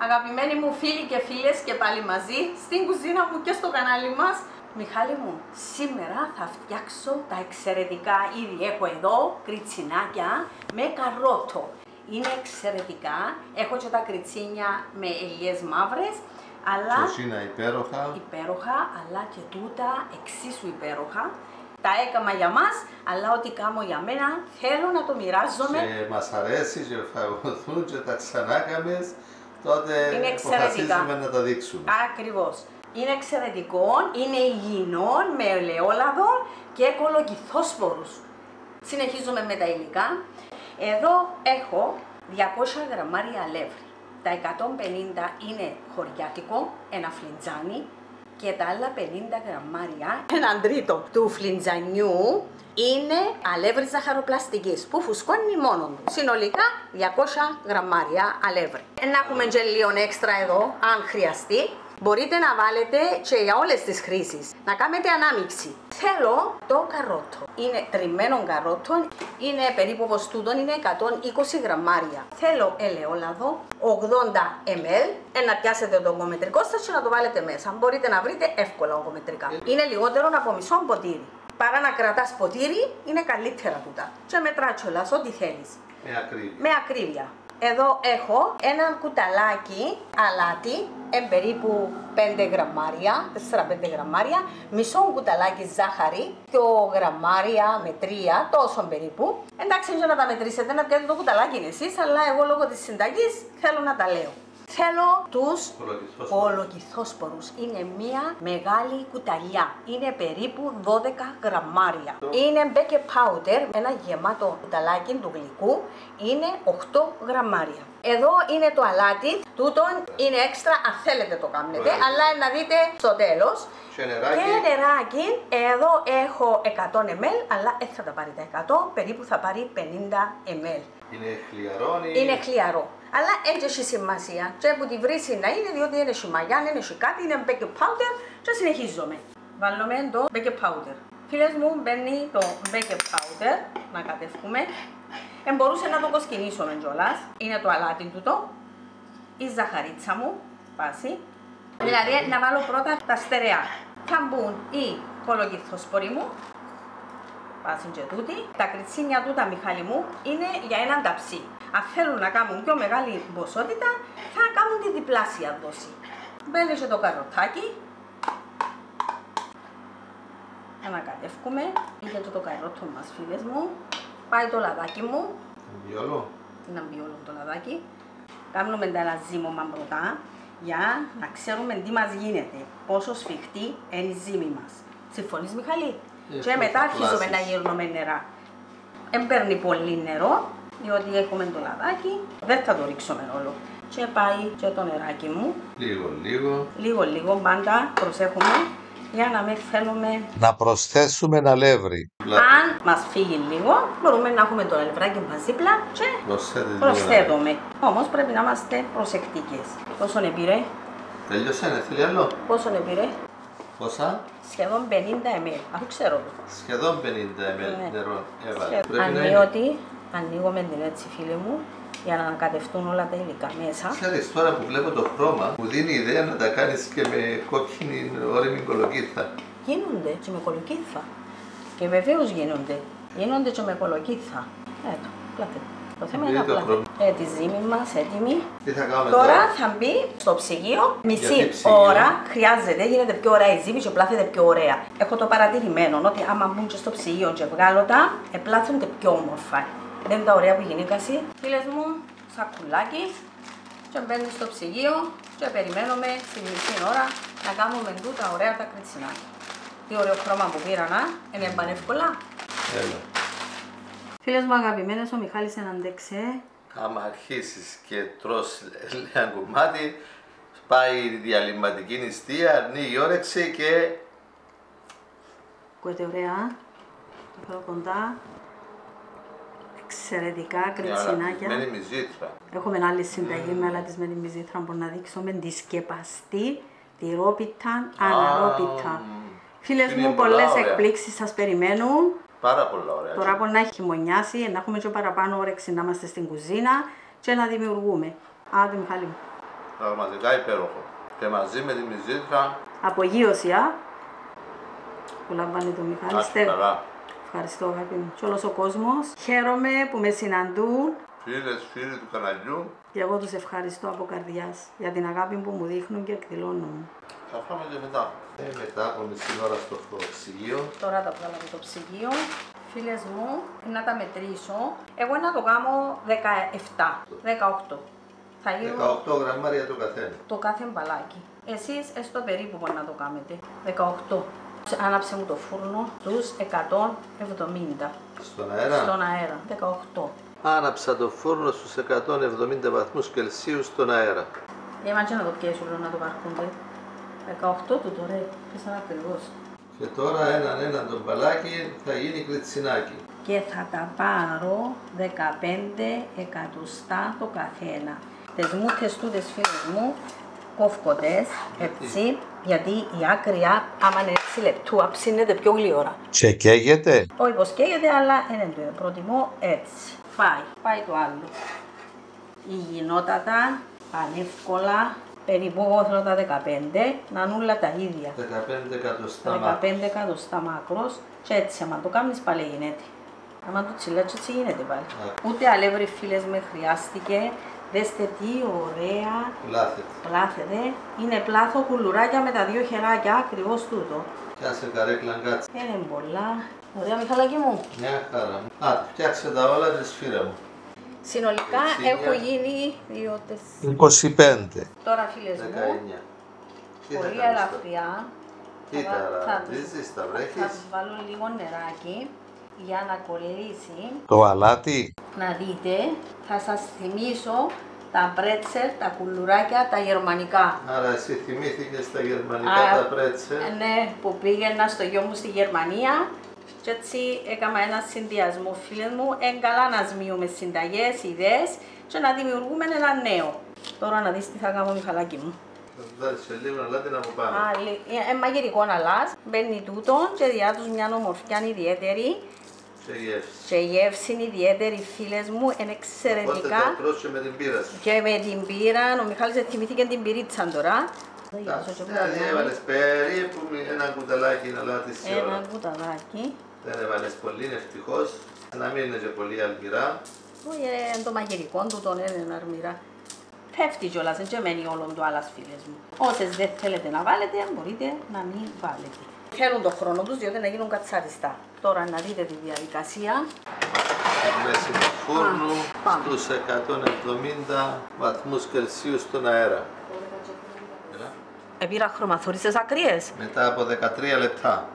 Αγαπημένοι μου φίλοι και φίλες και πάλι μαζί στην κουζίνα μου και στο κανάλι μας. Μιχάλη μου, σήμερα θα φτιάξω τα εξαιρετικά, ήδη έχω εδώ κριτσινάκια με καρότο. Είναι εξαιρετικά, έχω και τα κριτσίνια με ελιές μαύρες, αλλά σωσίνα υπέροχα, αλλά και τούτα εξίσου υπέροχα. Τα έκαμα για μας, αλλά ό,τι κάνω για μένα θέλω να το μοιράζομαι. Και μας αρέσει και φαγωθούν και τα ξανάκαμες, τότε αποφασίζουμε να τα δείξουμε. Ακριβώς. Είναι εξαιρετικό, είναι υγιεινό, με ελαιόλαδο και κολοκυθόσπορους. Συνεχίζουμε με τα υλικά. Εδώ έχω 200 γραμμάρια αλεύρι. Τα 150 είναι χωριάτικο, ένα φλιτζάνι, και τα άλλα 50 γραμμάρια, έναν τρίτο του φλιτζανιού, είναι αλεύρι ζαχαροπλαστικής που φουσκώνει μόνο του. Συνολικά 200 γραμμάρια αλεύρι. Να έχουμε και λίγο έξτρα εδώ, αν χρειαστεί. Μπορείτε να βάλετε και για όλες τις χρήσεις, να κάνετε ανάμιξη. Θέλω το καρότο. Είναι τριμμένο καρότο, είναι περίπου όπως τούτον, είναι 120 γραμμάρια. Θέλω ελαιόλαδο, 80 ml, να πιάσετε το ογκομετρικό σας και να το βάλετε μέσα. Μπορείτε να βρείτε εύκολα ογκομετρικά. Είναι λιγότερο από μισό ποτήρι. Παρά να κρατάς ποτήρι, είναι καλύτερα τούτα. Και μετράτσολας, ό,τι θέλεις. Με ακρίβεια. Εδώ έχω ένα κουταλάκι αλάτι, περίπου 5 γραμμάρια, 4-5 γραμμάρια, μισό κουταλάκι ζάχαρη, 2 γραμμάρια με 3, τόσο περίπου. Εντάξει, για να τα μετρήσετε, να πιάσετε το κουταλάκι είναι εσείς, αλλά εγώ λόγω της συνταγής θέλω να τα λέω. Θέλω τους κολοκυθόσπορους. Είναι μια μεγάλη κουταλιά. Είναι περίπου 12 γραμμάρια. Είναι baking powder, ένα γεμάτο κουταλάκι του γλυκού. Είναι 8 γραμμάρια. Εδώ είναι το αλάτι. Τούτον είναι έξτρα, αν θέλετε το κάνετε, αλλά να δείτε στο τέλος. Και νεράκι. Εδώ έχω 100 ml, αλλά δεν θα τα πάρει τα 100, περίπου θα πάρει 50 ml. Είναι χλιαρό. Είναι χλιαρό. Αλλά έτσι έχει σημασία. Και που τη βρύση να είναι, διότι είναι σιμαγιά, είναι κάτι, είναι baking powder και συνεχίζουμε. Βάλουμε το baking powder. Φίλες μου, μπαίνει το baking powder, να κατεύχουμε. Μπορούσε να το κοσκινήσουμε κιόλας. Είναι το αλάτι τούτο. Η ζαχαρίτσα μου, πάση. Δηλαδή να βάλω πρώτα τα στερεά. Θα μπουν οι κολοκυθόσποροι μου. Πάση και τούτη. Τα κριτσίνια τούτα, Μιχάλη μου, είναι για έναν ταψί. Αν θέλουν να κάνουν πιο μεγάλη ποσότητα, θα κάνουν τη διπλάσια δόση. Μπαίνει και το καροτάκι. Ανακατεύκουμε. Είχε το καρότο μας, φίλες μου. Πάει το λαδάκι μου. Είναι αμπιόλο το λαδάκι. Κάνουμε ένα ζύμωμα πρώτα, για να ξέρουμε τι μας γίνεται. Πόσο σφιχτή είναι η ζύμη μας. Συμφωνείς, Μιχαλή? Και μετά αρχίζουμε να γυρνούμε νερά. Δεν παίρνει πολύ νερό, διότι έχουμε το λαδάκι. Δεν θα το ρίξουμε όλο. Και πάει και το νεράκι μου. Λίγο, πάντα προσέχουμε για να μην θέλουμε να προσθέσουμε αλεύρι. Αν μας φύγει λίγο, μπορούμε να έχουμε το αλευράκι μας δίπλα και προσθέτουμε. Όμως πρέπει να είμαστε προσεκτικές. Πόσο πήρε? Τελειώσανε, θέλει άλλο? Πόσο πήρε? Πόσα? Σχεδόν 50 ml, αφού ξέρω το. Σχεδόν 50 ml νερό έβαλε. Ανοίγουμε την έτσι, φίλοι μου, για να ανακατευτούν όλα τα υλικά μέσα. Ξέρεις, τώρα που βλέπω το χρώμα, μου δίνει ιδέα να τα κάνεις και με κόκκινη όρημη κολοκύθα. Γίνονται και με κολοκύθα. Και βεβαίως γίνονται. Γίνονται και με κολοκύθα. Έτω, πλάτε. Το θέμα είναι απλά. Τη ζύμη μας έτοιμη. Τι θα κάνουμε τώρα θα μπει στο ψυγείο. Μισή ώρα χρειάζεται, γίνεται πιο ωραία η ζύμη και πλάθεται πιο ωραία. Έχω το παρατηρημένο ότι άμα μπουν και στο ψυγείο και βγάλω τα, πλάθονται πιο όμορφα. Δεν είναι τα ωραία που γυναίκαση. Φίλες μου, σακουλάκι. Και μπαίνει στο ψυγείο και περιμένουμε στη μισή ώρα να κάνουμε τούτα ωραία τα κριτσινάκια. Τι ωραίο χρώμα που πήρα, να είναι πανεύκολα. Φίλες μου αγαπημένες, ο Μιχάλης αντέξε. Άμα αρχίσεις και τρως ένα κομμάτι, πάει η διαλυματική νηστεία, ανοίγει η όρεξη και... Ακούετε ωραία, το φέρω κοντά. Εξαιρετικά κριτσινάκια. Με τη μυζήθρα. Έχουμε άλλη συνταγή με άλλα της με τη μυζήθρα που να δείξουμε τη σκεπαστή, τυρόπιτα, αναρόπιτα. Φίλες μου, πολλές εκπλήξεις σας περιμένουν. Πάρα πολλά ωραία. Τώρα που να έχει χειμωνιάσει, να έχουμε και παραπάνω όρεξη να είμαστε στην κουζίνα και να δημιουργούμε. Άντε, Μιχάλη μου. Πραγματικά υπέροχο. Και μαζί με τη μυζήτρα. Απογείωση, που λαμβάνει το Μιχάλη. Καλά. Ευχαριστώ, αγάπη μου. Και όλος ο κόσμος. Χαίρομαι που με συναντούν. Φίλες, φίλοι του καναλιού. Και εγώ τους ευχαριστώ από καρδιάς για την αγάπη που μου δείχνουν και εκδηλώνουν. Θα φάμε και μετά. Μετά από μισή ώρα στο ψυγείο. Τώρα τα βγάλαμε το ψυγείο. Φίλες μου, να τα μετρήσω. Εγώ να το κάνω 17, 18. Θα γίνουν 18 γραμμάρια το καθένα. το κάθε μπαλάκι. Εσείς στο περίπου μπορεί να το κάνετε. 18. Άναψε μου το φούρνο στους 170. Στον αέρα. Στον αέρα. 18. Άναψα το φούρνο στους 170 βαθμούς Κελσίου στον αέρα. Έμαντια να το πιέσουν να το παρκούνται. 18 του τώρα, πέσαν ακριβώς. Και τώρα έναν το μπαλάκι θα γίνει κριτσινάκι. Και θα τα πάρω 15 εκατοστά το καθένα. Τις μούτες τούτες, φίλες μου, κόφκοντες, έτσι, γιατί η άκρια, άμα είναι 6 λεπτού, ψήνεται πιο γλυόρα. Και καίγεται. Όχι πως καίγεται, αλλά είναι το προτιμώ έτσι. Πάει το άλλο. Υγιεινότατα, πανεύκολα, περίπου εγώ θέλω τα 15, να είναι όλα τα ίδια. 15 εκατοστά 15 εκατοστά μάκρος και έτσι, άμα το κάνεις πάλι γίνεται. Άμα το τσιλάτσι έτσι γίνεται πάλι. Ούτε αλεύρι, φίλες με, χρειάστηκε. Δέστε τι ωραία πλάθεται. Είναι πλάθο κουλουράκια με τα δύο χεράκια, ακριβώς τούτο. Πιάσε καρέκλα κάτσε. Είναι πολλά. Ωραία, Μιχαλάκη μου. Μια χαρά. Φτιάξε τα όλα τη σφύρα μου. Συνολικά έχω γίνει 25. Τώρα, φίλες μου, 19. πολύ ελαφριά. Τι τα ρίζεις, τα Θα βρέχεις. βάλω λίγο νεράκι για να κολλήσει. Το αλάτι. Να δείτε, θα σας θυμίσω τα πρέτσελ, τα κουλουράκια, τα γερμανικά. Άρα εσύ θυμήθηκες τα γερμανικά τα πρέτσελ. Ναι, που πήγαινα στο γιο μου στη Γερμανία και έτσι έκανα ένα συνδυασμό, φίλες μου, καλά να σμίουμε συνταγές, ιδέες και να δημιουργούμε ένα νέο. Τώρα να δεις τι θα κάνω, Μιχαλάκη μου. Θα του δώσεις σε λίγο αλάτι να μου πάμε. Μαγειρικό αλάς, μπαίνει τούτο και διά τους μια ομορφιά ιδιαίτερη. Και γεύση ιδιαίτερη, φίλες μου, είναι εξαιρετικά. Οπότε θα τρώσω με την πύρα σου. Και με την πύρα, ο Μιχάλης θυμήθηκε την πυρίτσα τώρα. Δηλαδή έβαλες περίπου ένα κουταλάκι αλάτι σε ώρα. Ένα κουταλάκι. Δεν έβαλες πολύ, είναι ευτυχώς. Να μην είναι και πολύ αλμυρά. Όχι, το μαγειρικό του τον είναι αρμυρά. Πέφτει κιόλας, δεν μένει όλο το άλλας, φίλες μου. Όσες δεν θέλετε να βάλετε, μπορείτε να μην βάλετε. Θέλουν τον χρόνο τους, διότι να γίνουν κατσαριστά. Τώρα να δείτε τη διαδικασία. Μέση του φούρνου στους 170 βαθμούς Κελσίου στον αέρα. Επήρα χρωμαθόρισες άκριες. Μετά από 13 λεπτά.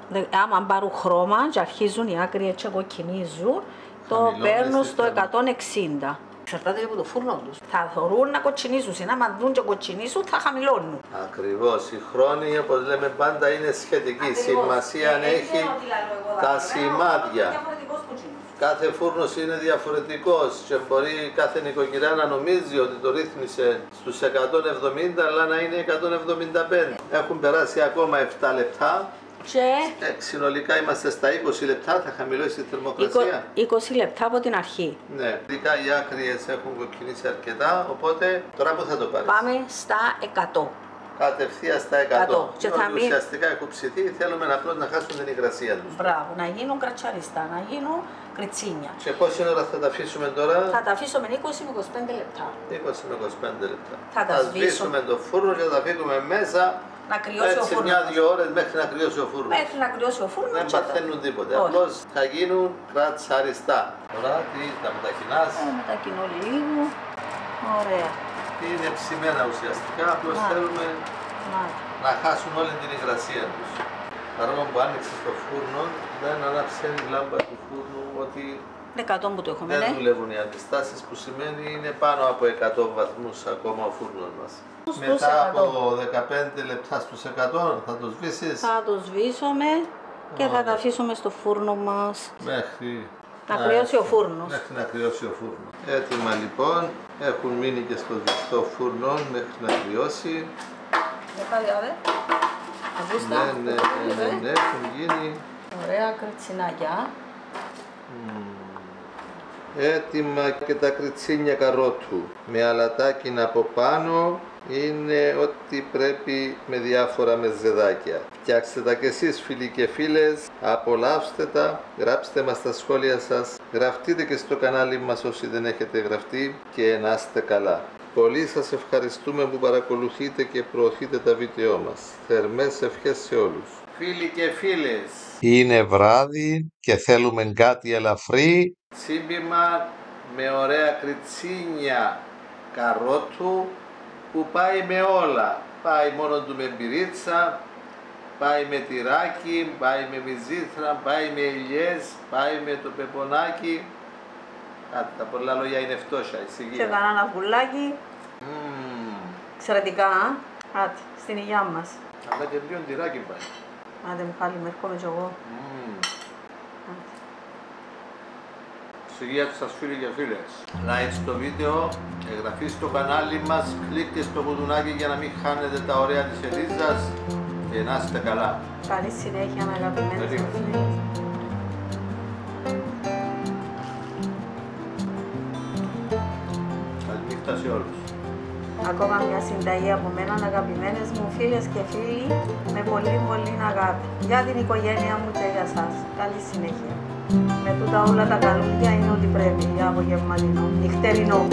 Άμα πάρουν χρώμα και αρχίζουν οι άκριες και κοκκινίζουν, το παίρνουν στο 160. Εξαρτάται από το φούρνο τους. Θα θωρούν να κοτσινίζουν. Άμα δουν και κοτσινίζουν, θα χαμηλώνουν. Ακριβώς. Η χρόνη, όπως λέμε πάντα, είναι σχετική. Σημασία έχει τα σημάδια. Κάθε φούρνος είναι διαφορετικός και μπορεί κάθε νοικοκυριά να νομίζει ότι το ρύθμισε στους 170, αλλά να είναι 175. Έχουν περάσει ακόμα 7 λεπτά. Και συνολικά είμαστε στα 20 λεπτά, θα χαμηλώσει η θερμοκρασία. 20 λεπτά από την αρχή. Ναι, ειδικά οι άκριες έχουν κοκκινήσει αρκετά, οπότε τώρα που θα το πάρεις. Πάμε στα 100. Κατευθείαν στα 100. Και θα μην... Ουσιαστικά έχουν ψηθεί, θέλουμε απλώς να χάσουν την υγρασία τους. Μπράβο, να γίνουν κρατσαριστά, να γίνουν κριτσίνια. Και πόση ώρα θα τα αφήσουμε τώρα? Θα τα αφήσουμε 20 με 25 λεπτά. 20 με 25 λεπτά. Θα τα σβήσουμε το φούρνο και θα τα αφήσουμε μέσα. Να κρυώσει ο φούρνος. Μια-δυο ώρες μέχρι να κρυώσει ο φούρνος. Μέχρι να κρυώσει ο φούρνος. Δεν παθαίνουν τίποτε. Απλώς θα γίνουν κρατσαριστά. Τώρα τι θα μετακινάς? Μετακινώ λίγο. Ωραία. Είναι ψημένα ουσιαστικά. Απλώς θέλουμε να χάσουν όλη την υγρασία τους. Παρόλο που άνοιξε το φούρνο, δεν ανάψε η λάμπα του φούρνου ότι που το έχουμε, δεν δουλεύουν οι αντιστάσεις, που σημαίνει είναι πάνω από 100 βαθμούς ακόμα ο φούρνος μας. Μετά από 15 λεπτά στους 100 θα το σβήσεις. Θα το σβήσουμε και θα τα αφήσουμε στο φούρνο μας. Μέχρι να κρυώσει ο φούρνος. Μέχρι να κρυώσει ο φούρνος. Έτοιμα λοιπόν, έχουν μείνει και στο ζεστό φούρνο μέχρι να κρυώσει. Ναι, έχουν γίνει. Ωραία κριτσινάκια. Έτοιμα και τα κριτσίνια καρότου με αλατάκι από πάνω. Είναι ό,τι πρέπει με διάφορα μεζεδάκια. Φτιάξτε τα κι εσείς φίλοι και φίλες, απολαύστε τα, γράψτε μας τα σχόλια σας, γραφτείτε και στο κανάλι μας όσοι δεν έχετε γραφτεί και να είστε καλά. Πολύ σας ευχαριστούμε που παρακολουθείτε και προωθείτε τα βίντεό μας. Θερμές ευχές σε όλους. Φίλοι και φίλες, είναι βράδυ και θέλουμε κάτι ελαφρύ. Τσίμπημα με ωραία κριτσίνια καρότου που πάει με όλα. Πάει μόνο του με μπυρίτσα, πάει με τυράκι, πάει με μυζήθρα, πάει με ελιές, πάει με το πεπονάκι. Κάτι, τα πολλά λόγια είναι φτώχεια, ησυχία. Και κανένα αυγουλάκι. Εξαιρετικά, Άτι, στην υγειά μας. Αλλά και λίγο τυράκι πάει. Άντε Μιχάλη, με έρχομαι κι εγώ. Υγεία σας φίλοι και φίλες. Like στο βίντεο, εγγραφή στο κανάλι μας, κλικτε στο κουδουνάκι για να μην χάνετε τα ωραία της Ελίζας και να είστε καλά. Καλή συνέχεια με αγαπημένες μου φίλες. Καλή νύχτα σε όλους. Ακόμα μια συνταγή από μένα, αγαπημένες μου φίλες και φίλοι, με πολύ αγάπη. Για την οικογένεια μου και για σας. Καλή συνέχεια. Με τούτα όλα τα καλούδια είναι ό,τι πρέπει για απογευματινό, νυχτερινό.